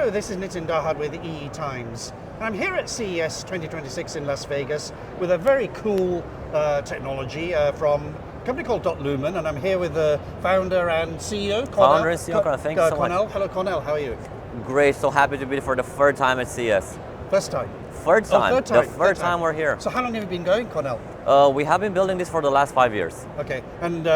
Hello, this is Nitin Dahad with EE Times. I'm here at CES 2026 in Las Vegas with a very cool technology from a company called Lumen, and I'm here with the founder and CEO, Cornel. Founder and CEO, Cornel. Thank you so Cornel. much. Hello, Cornel. How are you? Great. So happy to be for the third time at CES. First time? Third time. Third time. The third time we're here. So how long have you been going, Cornel? We have been building this for the last 5 years. Okay, and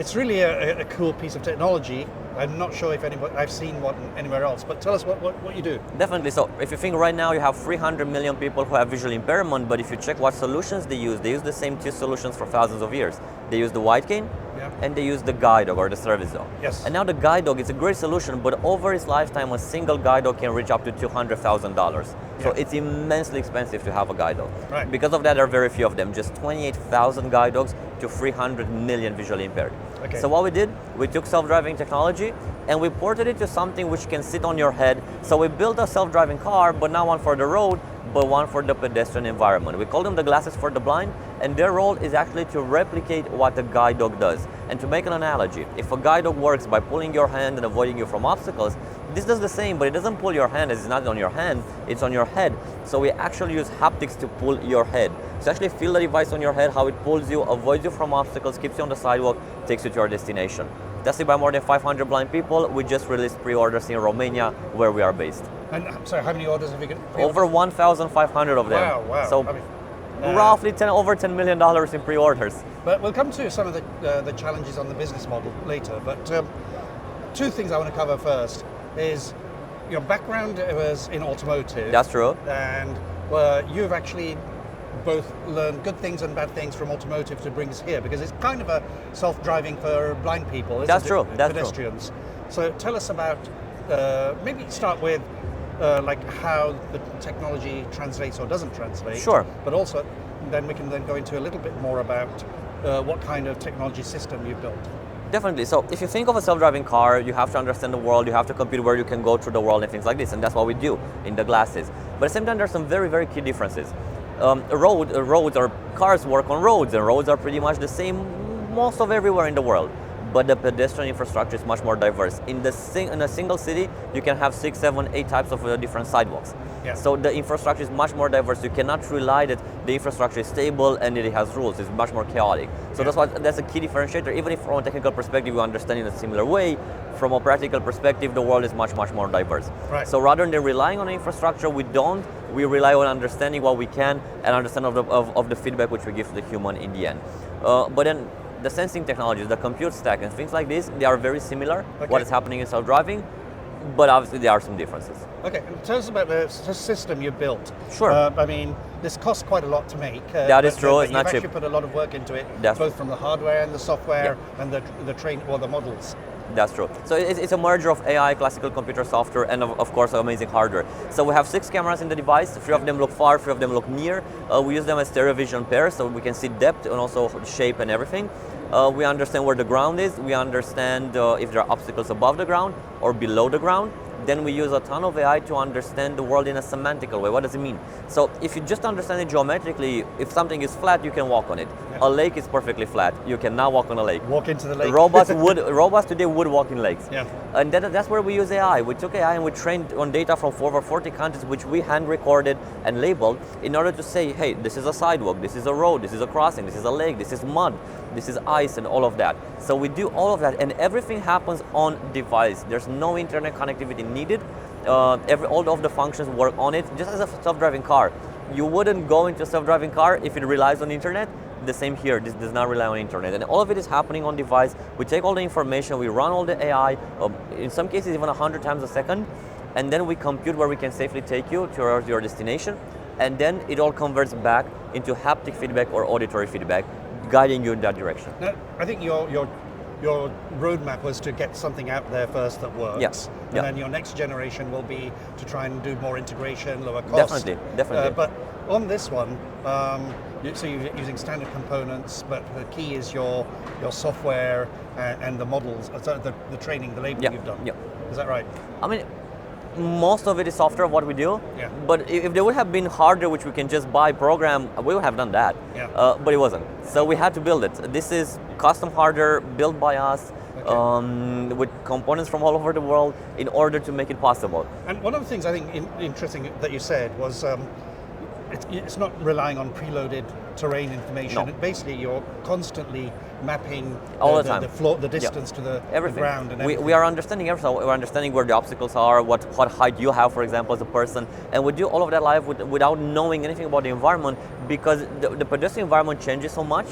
it's really a cool piece of technology. I'm not sure if I've seen one anywhere else, but tell us what you do. Definitely. So if you think right now you have 300 million people who have visual impairment, but if you check what solutions they use the same two solutions for thousands of years. They use the white cane, and they use the guide dog or the service dog. Yes. And now the guide dog is a great solution, but over its lifetime, a single guide dog can reach up to $200,000. So it's immensely expensive to have a guide dog. Right. Because of that, there are very few of them, just 28,000 guide dogs to 300 million visually impaired. Okay. So what we did, we took self-driving technology and we ported it to something which can sit on your head. So we built a self-driving car, but not one for the road, but one for the pedestrian environment. We call them the glasses for the blind, and their role is actually to replicate what a guide dog does. And to make an analogy, if a guide dog works by pulling your hand and avoiding you from obstacles, this does the same, but it doesn't pull your hand, it's not on your hand, it's on your head. So we actually use haptics to pull your head. So actually feel the device on your head, how it pulls you, avoids you from obstacles, keeps you on the sidewalk, takes you to your destination. Tested by more than 500 blind people. We just released pre-orders in Romania, where we are based. And sorry, how many orders have you got? Over 1,500 of them. Wow. So roughly over $10 million in pre-orders. But we'll come to some of the challenges on the business model later. But two things I want to cover first is your background was in automotive. That's true. And you've actually both learned good things and bad things from automotive to bring us here, because it's kind of a self-driving for blind people, isn't That's it? true. That's pedestrians. So tell us about, maybe start with like how the technology translates or doesn't translate. Sure. But also, then we can then go into a little bit more about what kind of technology system you've built. Definitely. So if you think of a self-driving car, you have to understand the world, you have to compute where you can go through the world and things like this, and that's what we do in the glasses. But at the same time, there are some very, very key differences. Roads or cars work on roads, and roads are pretty much the same most of everywhere in the world. But the pedestrian infrastructure is much more diverse. In a single city, you can have 6, 7, 8 types of different sidewalks. Yeah. So the infrastructure is much more diverse. You cannot rely that the infrastructure is stable and it has rules. It's much more chaotic. So that's a key differentiator. Even if from a technical perspective you understand in a similar way, from a practical perspective, the world is much, much more diverse. Right. So rather than relying on infrastructure, we rely on understanding what we can and understand of the feedback which we give to the human in the end. But then the sensing technologies, the compute stack and things like this, they are very similar, what is happening in self-driving, but obviously there are some differences. Okay, tell us about the system you built. Sure. I mean, this costs quite a lot to make. That is true, it's not cheap. You've actually put a lot of work into it, That's both from the hardware and the software and the models. That's true. So it's a merger of AI, classical computer software, and of course amazing hardware. So we have 6 cameras in the device, 3 of them look far, 3 of them look near. We use them as stereo vision pairs, so we can see depth and also shape and everything. We understand where the ground is, we understand if there are obstacles above the ground or below the ground. Then we use a ton of AI to understand the world in a semantical way. What does it mean? So if you just understand it geometrically, if something is flat, you can walk on it. A lake is perfectly flat. You cannot walk on a lake. Walk into the lake. Robots today would walk in lakes. Yeah. And that's where we use AI. We took AI and we trained on data from over 40 countries, which we hand recorded and labeled in order to say, hey, this is a sidewalk, this is a road, this is a crossing, this is a lake, this is mud, this is ice, and all of that. So we do all of that, and everything happens on device. There's no internet connectivity needed. All of the functions work on it, just as a self-driving car. You wouldn't go into a self-driving car if it relies on internet. The same here, this does not rely on internet. And all of it is happening on device. We take all the information, we run all the AI, in some cases even 100 times a second, and then we compute where we can safely take you to your destination, and then it all converts back into haptic feedback or auditory feedback, guiding you in that direction. Now, I think your roadmap was to get something out there first that works. Yes. And then your next generation will be to try and do more integration, lower cost. Definitely. But on this one, so you're using standard components, but the key is your software and the models, the training, the labeling you've done. Yeah. Is that right? I mean, most of it is software, what we do. Yeah. But if there would have been hardware which we can just buy, program, we would have done that. Yeah. But it wasn't. So we had to build it. This is custom hardware built by us. with components from all over the world in order to make it possible. And one of the things I think interesting that you said was it's not relying on preloaded terrain information. No. Basically, you're constantly mapping all the time. the floor, the distance to the ground, and everything. We are understanding everything. We're understanding where the obstacles are, what height you have, for example, as a person, and we do all of that live without knowing anything about the environment, because the pedestrian environment changes so much,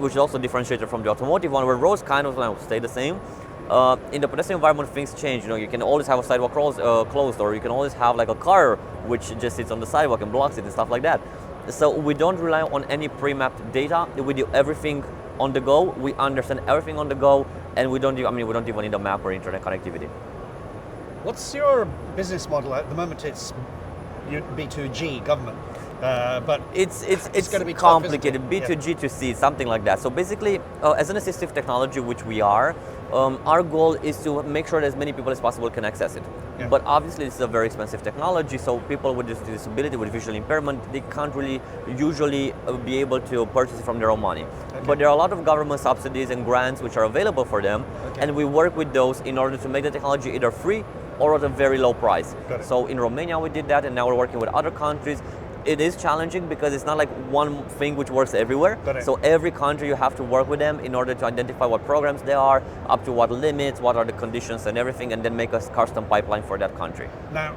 which is also differentiated from the automotive one, where roads kind of stay the same. In the pedestrian environment, things change. You can always have a sidewalk closed, or you can always have like a car which just sits on the sidewalk and blocks it and stuff like that. So we don't rely on any pre-mapped data. We do everything on the go. We understand everything on the go, and we don't even need a map or internet connectivity. What's your business model at the moment? It's B2G government, but it's going to be complicated. B2G to C, something like that. So basically, as an assistive technology, which we are, our goal is to make sure that as many people as possible can access it. Yeah. But obviously, this is a very expensive technology, so people with disability, with visual impairment, they can't really usually be able to purchase it from their own money. Okay. But there are a lot of government subsidies and grants which are available for them, and we work with those in order to make the technology either free or at a very low price. So in Romania we did that, and now we're working with other countries. It is challenging because it's not like one thing which works everywhere. So every country you have to work with them in order to identify what programs they are, up to what limits, what are the conditions and everything, and then make a custom pipeline for that country. Now,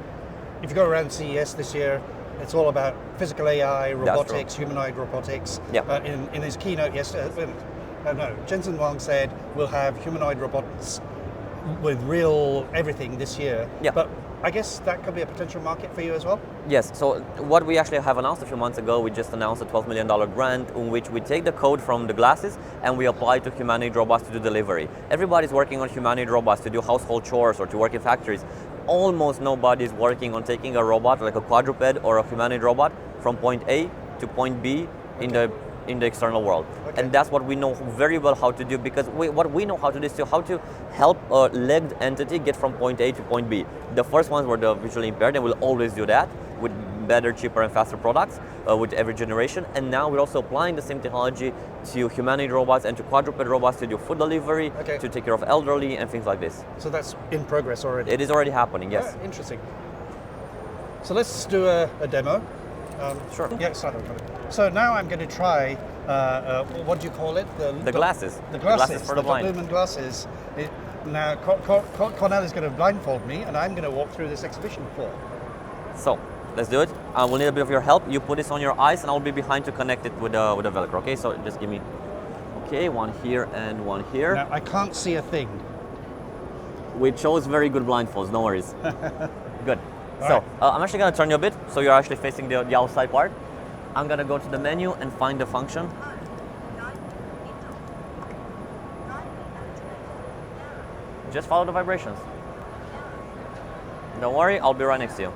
if you go around CES this year, it's all about physical AI, robotics, humanoid robotics. Yeah. In his keynote yesterday, Jensen Huang said we'll have humanoid robots with real everything this year. Yeah. But I guess that could be a potential market for you as well? Yes, so what we actually have announced a few months ago, we just announced a $12 million grant in which we take the code from the glasses and we apply to humanoid robots to do delivery. Everybody's working on humanoid robots to do household chores or to work in factories. Almost nobody's working on taking a robot, like a quadruped or a humanoid robot, from point A to point B in the external world. And that's what we know very well how to do, because what we know how to do is to how to help a legged entity get from point A to point B. The first ones were the visually impaired, and we'll always do that with better, cheaper and faster products with every generation. And now we're also applying the same technology to humanoid robots and to quadruped robots to do food delivery, to take care of elderly and things like this. So that's in progress already? It is already happening, yes. Yeah, interesting. So let's do a demo. Sure. Yeah, start. So now I'm going to try, what do you call it? The glasses. The glasses for the blind. Lumen glasses. Now, Cornel is going to blindfold me, and I'm going to walk through this exhibition floor. So, let's do it. I will need a bit of your help. You put this on your eyes, and I'll be behind to connect it with the Velcro, okay? So just give me, okay, one here and one here. Now, I can't see a thing. We chose very good blindfolds, no worries. Good. All so, right. I'm actually going to turn you a bit, so you're actually facing the outside part. I'm going to go to the menu and find the function. Just follow the vibrations. Don't worry, I'll be right next to you.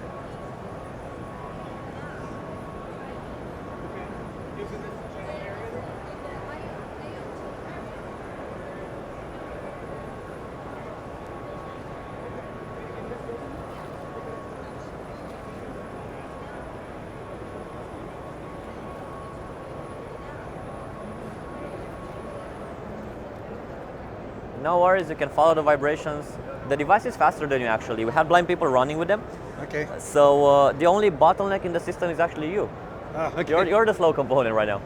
No worries, you can follow the vibrations. The device is faster than you actually. We have blind people running with them. Okay. So the only bottleneck in the system is actually you. Ah, okay. You're the slow component right now.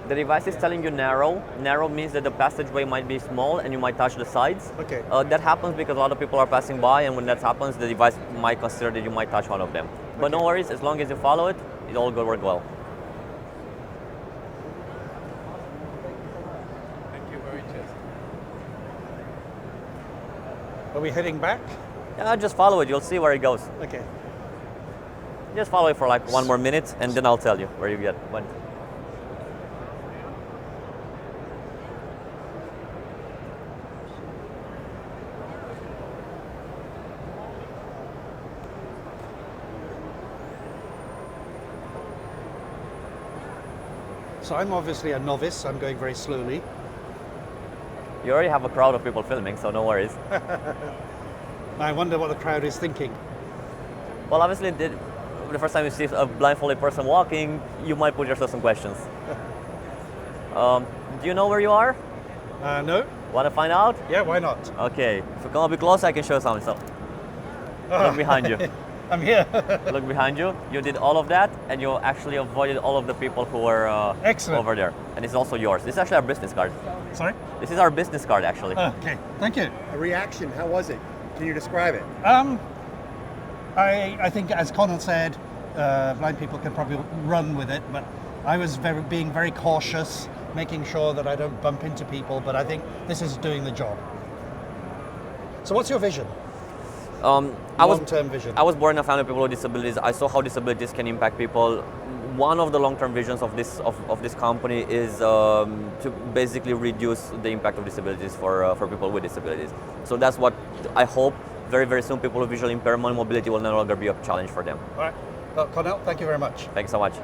The device is telling you narrow. Narrow means that the passageway might be small and you might touch the sides. Okay. That happens because a lot of people are passing by, and when that happens, the device might consider that you might touch one of them. But no worries, as long as you follow it, it all will work well. Thank you very much. Are we heading back? Yeah, just follow it, you'll see where it goes. Okay. Just follow it for like 1 more minute, and then I'll tell you where you went. So I'm obviously a novice. I'm going very slowly. You already have a crowd of people filming, so no worries. I wonder what the crowd is thinking. Well, obviously, the first time you see a blindfolded person walking, you might put yourself some questions. Do you know where you are? No? Want to find out? Yeah, why not? Okay, if you come a bit closer, I can show you something. So, look behind you. I'm here. Look behind you. You did all of that, and you actually avoided all of the people who were Excellent. over there. And it's also yours. This is actually our business card. Sorry? This is our business card, actually. Okay, thank you. A reaction, how was it? Can you describe it? I think, as Cornel said, blind people can probably run with it, but I was being very cautious, making sure that I don't bump into people, but I think this is doing the job. So what's your vision? Long-term vision. I was born in a family of people with disabilities. I saw how disabilities can impact people. One of the long-term visions of this company is to basically reduce the impact of disabilities for people with disabilities. So that's what I hope. Very, very soon, people with visual impairment mobility will no longer be a challenge for them. All right. Well, Cornel, thank you very much. Thanks so much.